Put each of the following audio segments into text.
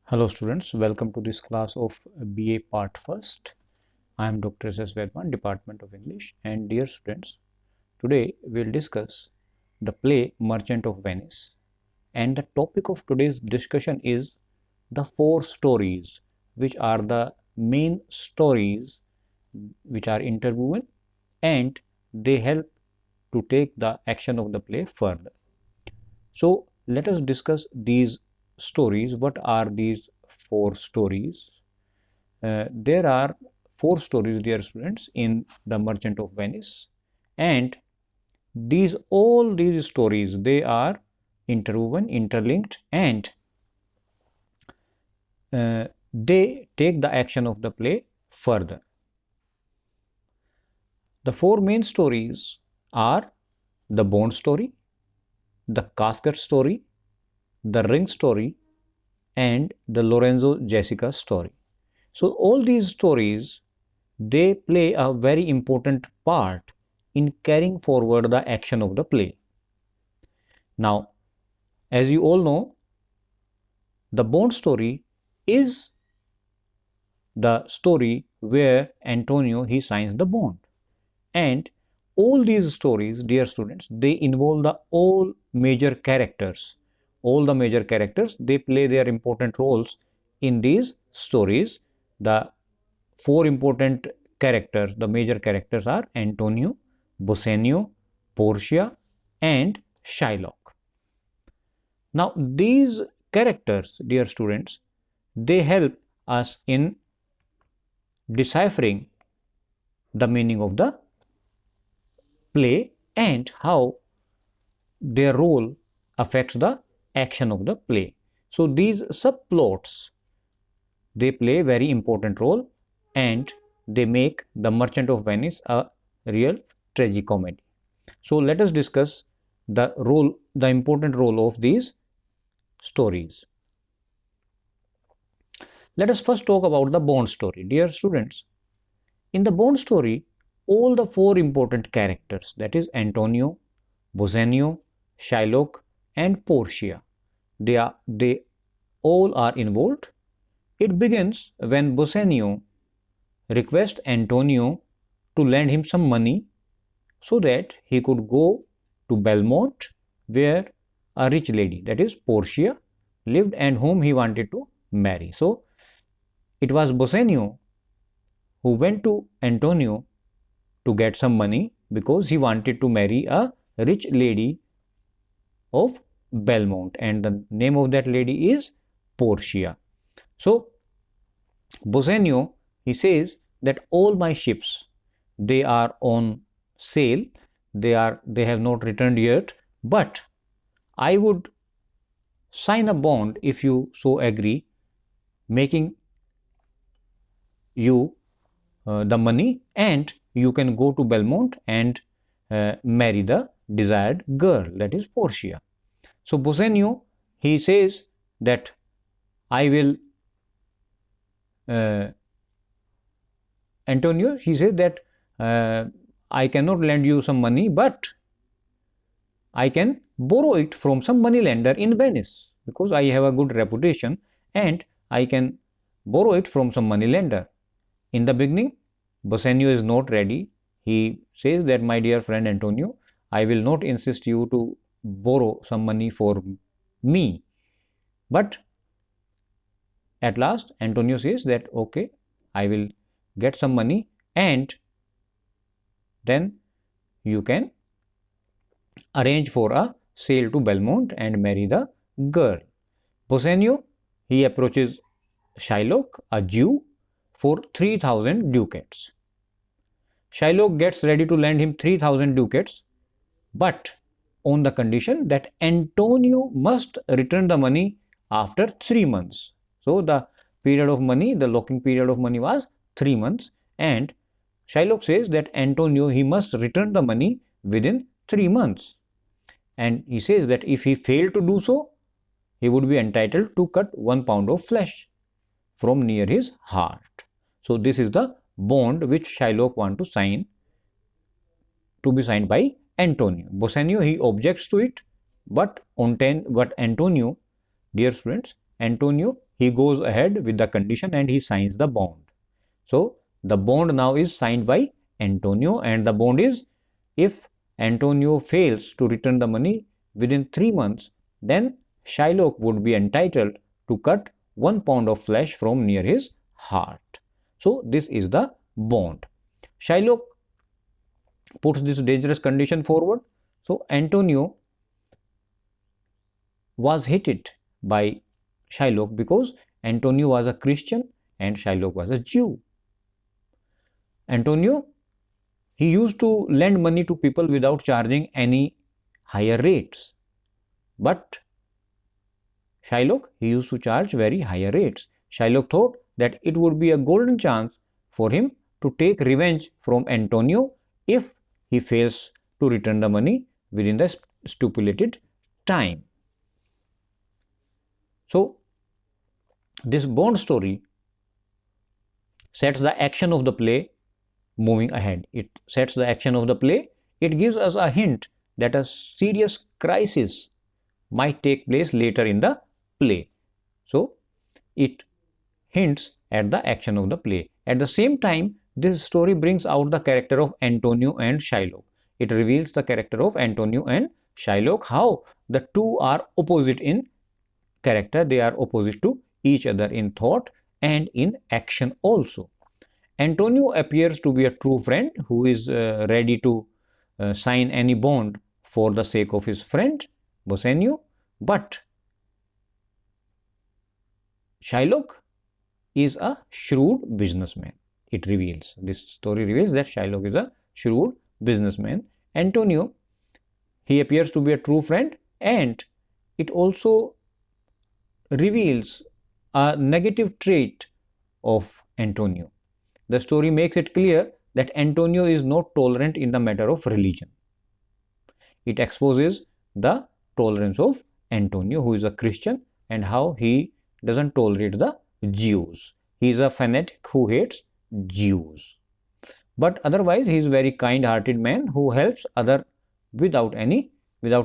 Hello students, welcome to this class of BA Part First. I am Dr. S. S. Vedman, Department of English, and dear students, today we'll discuss the play Merchant of Venice, and the topic of today's discussion is the four stories, which are the main stories which are interwoven and they help to take the action of the play further. So let us discuss these stories. What are these four stories? There are four stories, dear students, in The Merchant of Venice, and all these stories, they are interwoven, interlinked, and they take the action of the play further. The four main stories are the Bond story, the Casket story, the Ring story, and the Lorenzo Jessica story. So all these stories, they play a very important part in carrying forward the action of the play. Now, as you all know, the Bond story is the story where Antonio he signs the bond, and all these stories, dear students, they involve the all major characters. All the major characters, they play their important roles in these stories. The four important characters, the major characters are Antonio, Bassanio, Portia, and Shylock. Now, these characters, dear students, they help us in deciphering the meaning of the play and how their role affects the action of the play. So these subplots, they play very important role and they make The Merchant of Venice a real tragicomedy. So let us discuss the important role of these stories. Let us first talk about the Bond story. Dear students, in the Bond story, all the four important characters, that is Antonio, Bassanio, Shylock, and Portia, they all are involved. It begins when Bassanio requests Antonio to lend him some money so that he could go to Belmont, where a rich lady, that is Portia, lived and whom he wanted to marry. So it was Bassanio who went to Antonio to get some money because he wanted to marry a rich lady of Belmont, and the name of that lady is Portia. So Bassanio, he says that all my ships, they are on sale, they have not returned yet, but I would sign a bond if you so agree, making you the money, and you can go to Belmont and marry the desired girl, that is Portia. So Bassanio, he says that I will uh, Antonio, he says that I cannot lend you some money, but I can borrow it from some money lender in Venice because I have a good reputation and I can borrow it from some money lender. In the beginning, Bassanio is not ready. He says that, my dear friend Antonio, I will not insist you to borrow some money for me. But at last, Antonio says that, okay, I will get some money and then you can arrange for a sail to Belmont and marry the girl. Bassanio, he approaches Shylock, a Jew, for 3,000 ducats. Shylock gets ready to lend him 3,000 ducats, but on the condition that Antonio must return the money after 3 months. So the period of money, the locking period of money was 3 months, and Shylock says that Antonio, he must return the money within 3 months. And he says that if he failed to do so, he would be entitled to cut 1 pound of flesh from near his heart. So this is the bond which Shylock wants to sign, to be signed by Antonio. Bassanio, he objects to it, but Antonio, dear friends, Antonio, he goes ahead with the condition and he signs the bond. So the bond now is signed by Antonio, and the bond is, if Antonio fails to return the money within 3 months, then Shylock would be entitled to cut 1 pound of flesh from near his heart. So this is the bond. Shylock puts this dangerous condition forward. So Antonio was hated by Shylock because Antonio was a Christian and Shylock was a Jew. Antonio, he used to lend money to people without charging any higher rates. But Shylock, he used to charge very higher rates. Shylock thought that it would be a golden chance for him to take revenge from Antonio if he fails to return the money within the stipulated time. So this bond story sets the action of the play moving ahead. It sets the action of the play. It gives us a hint that a serious crisis might take place later in the play. So it hints at the action of the play. At the same time, this story brings out the character of Antonio and Shylock. It reveals the character of Antonio and Shylock, how the two are opposite in character. They are opposite to each other in thought and in action also. Antonio appears to be a true friend who is ready to sign any bond for the sake of his friend Bassanio, but Shylock is a shrewd businessman. It reveals, this story reveals that Shylock is a shrewd businessman. Antonio, he appears to be a true friend, and it also reveals a negative trait of Antonio. The story makes it clear that Antonio is not tolerant in the matter of religion. It exposes the tolerance of Antonio, who is a Christian, and how he doesn't tolerate the Jews. He is a fanatic who hates Jews. But otherwise, he is a very kind-hearted man who helps other without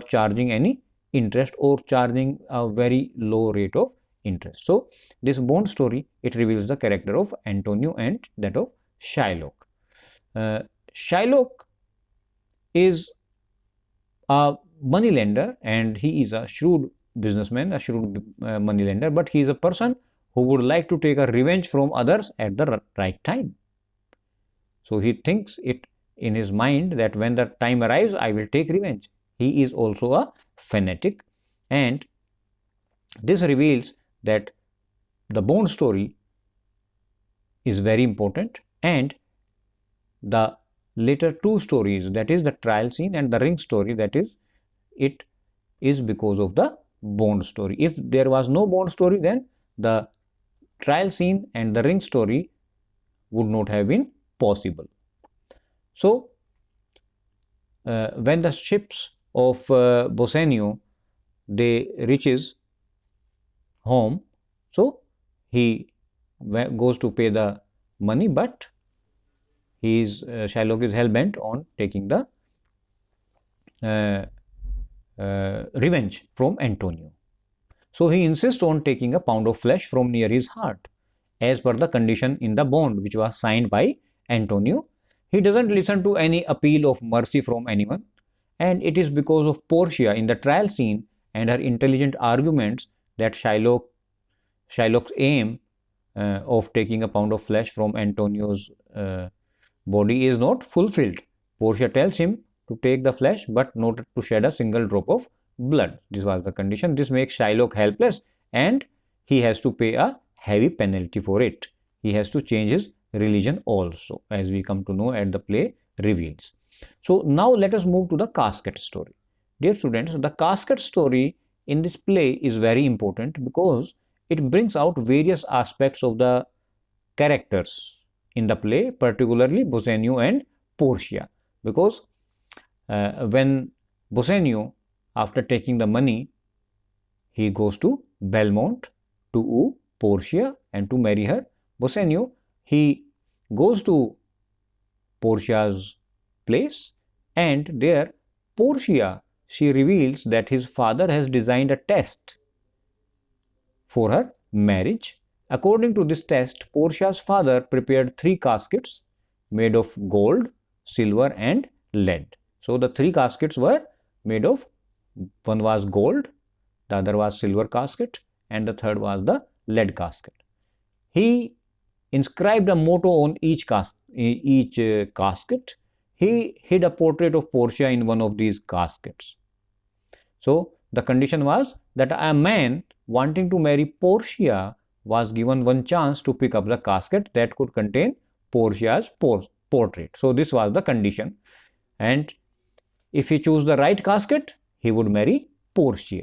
charging any interest or charging a very low rate of interest. So this bond story, it reveals the character of Antonio and that of Shylock. Shylock is a moneylender and he is a shrewd businessman, a shrewd moneylender, but he is a person who would like to take a revenge from others at the right time. So he thinks it in his mind that when the time arrives, I will take revenge. He is also a fanatic, and this reveals that the bond story is very important, and the later two stories, that is the trial scene and the ring story, that is, it is because of the bond story. If there was no bond story, then the trial scene and the ring story would not have been possible. So when the ships of Bassanio, they reaches home, so he goes to pay the money, but Shylock is hell-bent on taking the revenge from Antonio. So he insists on taking a pound of flesh from near his heart, as per the condition in the bond which was signed by Antonio. He doesn't listen to any appeal of mercy from anyone, and it is because of Portia in the trial scene and her intelligent arguments that Shylock's aim of taking a pound of flesh from Antonio's body is not fulfilled. Portia tells him to take the flesh but not to shed a single drop of blood. This was the condition. This makes Shylock helpless, and he has to pay a heavy penalty for it. He has to change his religion also, as we come to know at the play reveals. So now let us move to the casket story. Dear students, the casket story in this play is very important because it brings out various aspects of the characters in the play, particularly Bassanio and Portia. Because when Bassanio, after taking the money, he goes to Belmont to woo Portia and to marry her. Bassanio, he goes to Portia's place, and there Portia, she reveals that his father has designed a test for her marriage. According to this test, Portia's father prepared 3 caskets made of gold, silver and lead. So the 3 caskets were made of, one was gold, the other was silver casket and the third was the lead casket. He inscribed a motto on each casket. He hid a portrait of Portia in one of these caskets. So the condition was that a man wanting to marry Portia was given one chance to pick up the casket that could contain Portia's portrait. So this was the condition, and if he chose the right casket, he would marry Portia.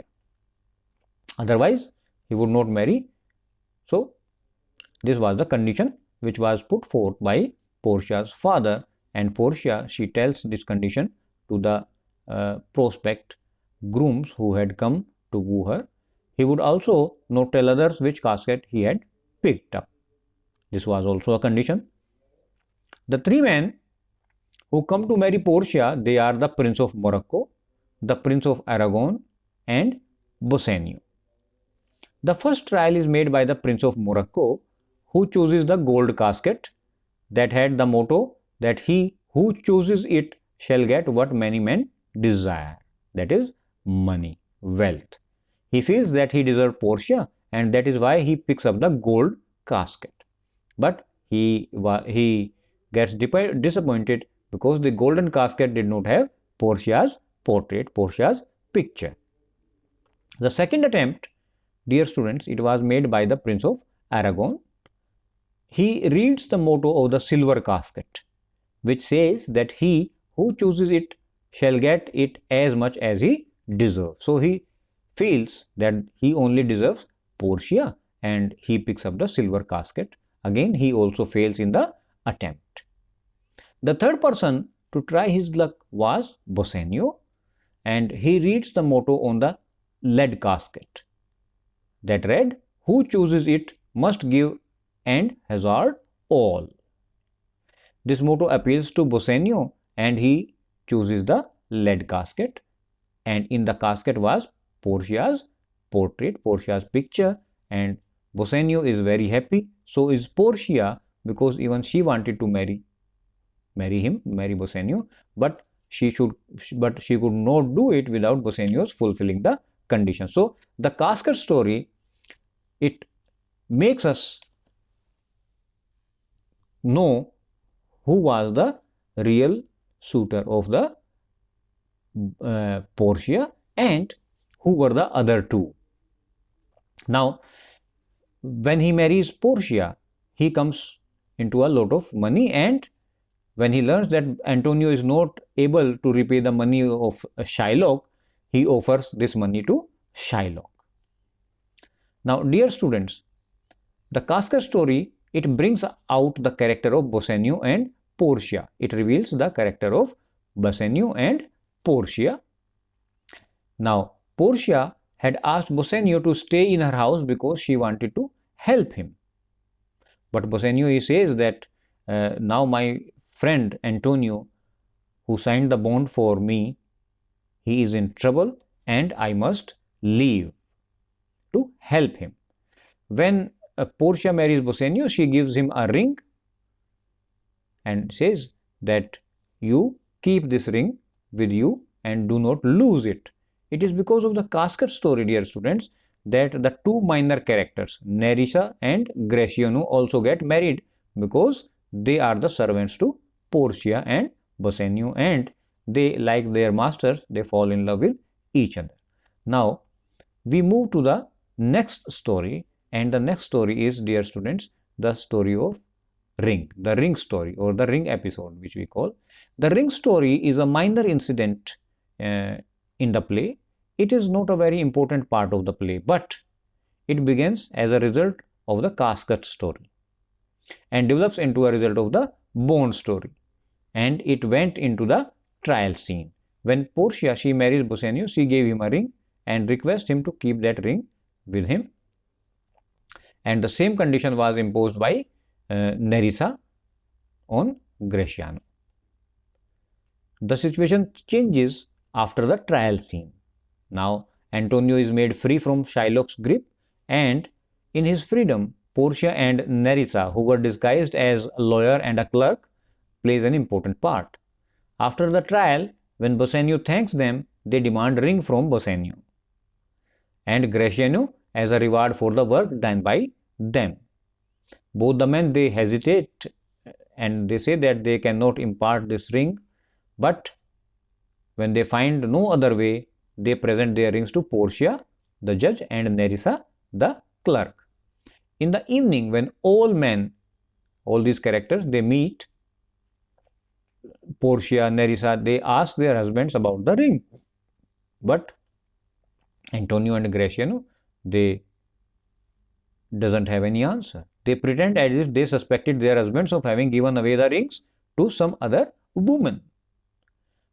Otherwise, he would not marry. So this was the condition which was put forth by Portia's father, and Portia, she tells this condition to the prospect grooms who had come to woo her. He would also not tell others which casket he had picked up. This was also a condition. The 3 men who come to marry Portia, they are the Prince of Morocco, the Prince of Aragon and Bassanio. The first trial is made by the Prince of Morocco, who chooses the gold casket that had the motto that he who chooses it shall get what many men desire, that is money, wealth. He feels that he deserves Portia, and that is why he picks up the gold casket. But he gets disappointed because the golden casket did not have Portia's portrait, Portia's picture. The second attempt, dear students, it was made by the Prince of Aragon. He reads the motto of the silver casket, which says that he who chooses it shall get it as much as he deserves. So he feels that he only deserves Portia, and he picks up the silver casket. Again, he also fails in the attempt. The third person to try his luck was Bassanio, and he reads the motto on the lead casket that read, who chooses it must give and hazard all. This motto appeals to Bassanio, and he chooses the lead casket, and in the casket was Portia's portrait, Portia's picture, and Bassanio is very happy. So is Portia, because even she wanted to marry Bassanio, but she could not do it without Bassanio's fulfilling the condition. So the casket story, it makes us know who was the real suitor of the Portia and who were the other two. Now, when he marries Portia, he comes into a lot of money, and when he learns that Antonio is not able to repay the money of Shylock, he offers this money to Shylock. Now, dear students, the casket story, it brings out the character of Bassanio and Portia. It reveals the character of Bassanio and Portia. Now, Portia had asked Bassanio to stay in her house because she wanted to help him. But Bassanio, he says that now my friend Antonio, who signed the bond for me, he is in trouble and I must leave to help him. When Portia marries Bassanio, she gives him a ring and says that you keep this ring with you and do not lose it. It is because of the casket story, dear students, that the two minor characters, Nerissa and Gratiano, also get married, because they are the servants to Portia and Bassanio, and they, like their masters, they fall in love with each other. Now, we move to the next story, and the next story is, dear students, the story of Ring, the Ring story, or the Ring episode, which we call. The Ring story is a minor incident in the play. It is not a very important part of the play, but it begins as a result of the casket story and develops into a result of the bond story, and it went into the trial scene. When Portia, she marries Bassanio, she gave him a ring and requests him to keep that ring with him, and the same condition was imposed by Nerissa on Gratiano. The situation changes after the trial scene. Now Antonio is made free from Shylock's grip, and In his freedom, Portia and Nerissa, who were disguised as a lawyer and a clerk, plays an important part. After the trial, when Bassanio thanks them, they demand ring from Bassanio and Gratiano as a reward for the work done by them. Both the men they hesitate and they say that they cannot impart this ring, but when they find no other way, they present their rings to Portia, the judge, and Nerissa, the clerk. In the evening, when all men, all these characters, they meet Portia, Nerissa, they ask their husbands about the ring. But Antonio and Gratiano, they doesn't have any answer. They pretend as if they suspected their husbands of having given away the rings to some other woman.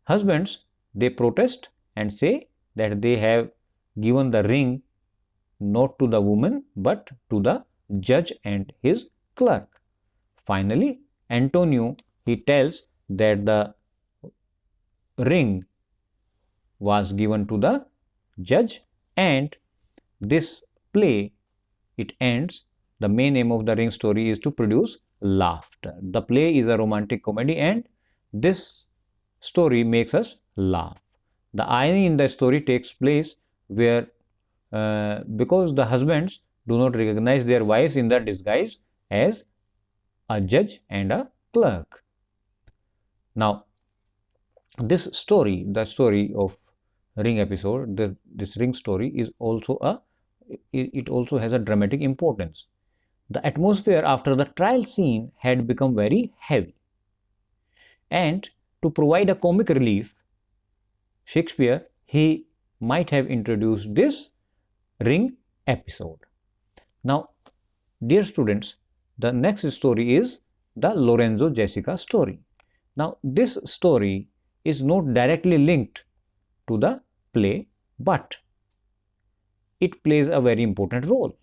Husbands, they protest and say that they have given the ring not to the woman but to the judge and his clerk. Finally, Antonio, he tells that the ring was given to the judge, and this play, it ends. The main aim of the ring story is to produce laughter. The play is a romantic comedy, and this story makes us laugh. The irony in the story takes place where because the husbands do not recognize their wives in the disguise as a judge and a clerk. Now, this story, the story of ring episode, this ring story is also it also has a dramatic importance. The atmosphere after the trial scene had become very heavy, and to provide a comic relief, Shakespeare, he might have introduced this ring episode. Now, dear students, the next story is the Lorenzo Jessica story. Now, this story is not directly linked to the play, but it plays a very important role.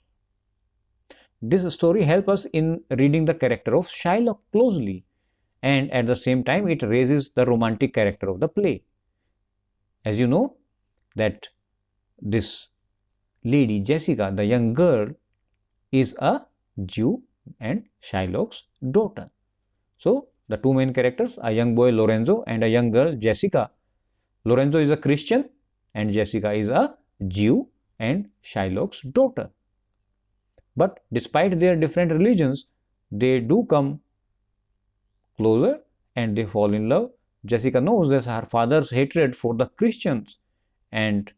This story helps us in reading the character of Shylock closely, and at the same time it raises the romantic character of the play. As you know that this lady Jessica, the young girl, is a Jew and Shylock's daughter. So the two main characters, a young boy Lorenzo and a young girl Jessica. Lorenzo is a Christian and Jessica is a Jew and Shylock's daughter. But despite their different religions, they do come closer and they fall in love. Jessica knows that her father's hatred for the Christians and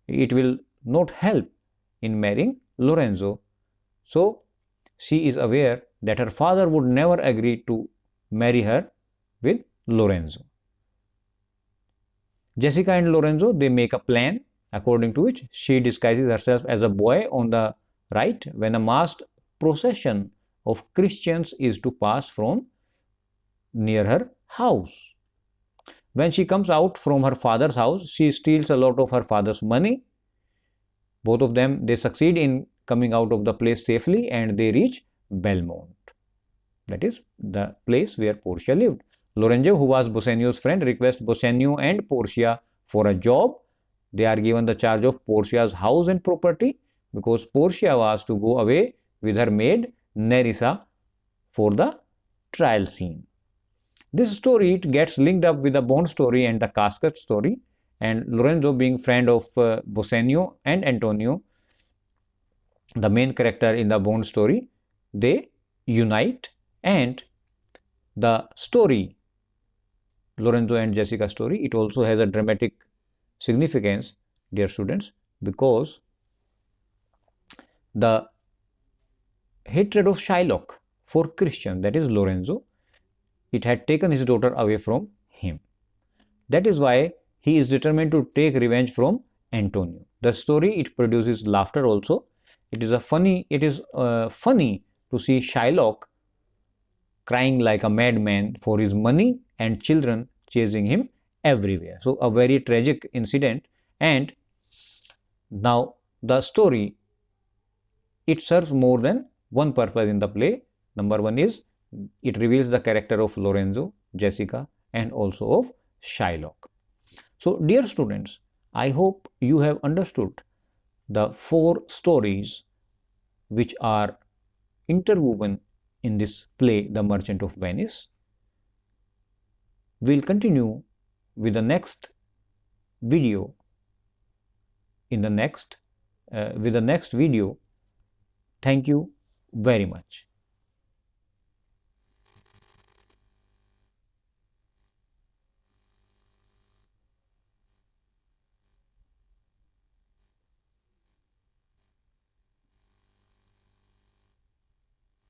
it will not help in marrying Lorenzo. So she is aware that her father would never agree to marry her with Lorenzo. Jessica and Lorenzo, they make a plan according to which she disguises herself as a boy on the right when a masked procession of Christians is to pass from near her house. When she comes out from her father's house, she steals a lot of her father's money. Both of them, they succeed in coming out of the place safely and they reach Belmont. That is the place where Portia lived. Lorenzo, who was Bassanio's friend, requests Bassanio and Portia for a job. They are given the charge of Portia's house and property because Portia was to go away with her maid Nerissa for the trial scene. This story, it gets linked up with the Bond story and the casket story, and Lorenzo, being friend of Bassanio and Antonio, the main character in the Bond story, they unite, and the story, Lorenzo and Jessica story, it also has a dramatic significance, dear students, because the hatred of Shylock for Christian, that is Lorenzo, it had taken his daughter away from him. That is why he is determined to take revenge from Antonio. The story, it produces laughter also. It is funny to see Shylock crying like a madman for his money and children chasing him everywhere. So a very tragic incident. And now the story, it serves more than one purpose in the play. Number one is it reveals the character of Lorenzo, Jessica, and also of Shylock. So dear students, I hope you have understood the four stories which are interwoven in this play, The Merchant of Venice. We'll continue with the next video in the next with the next video. Thank you very much.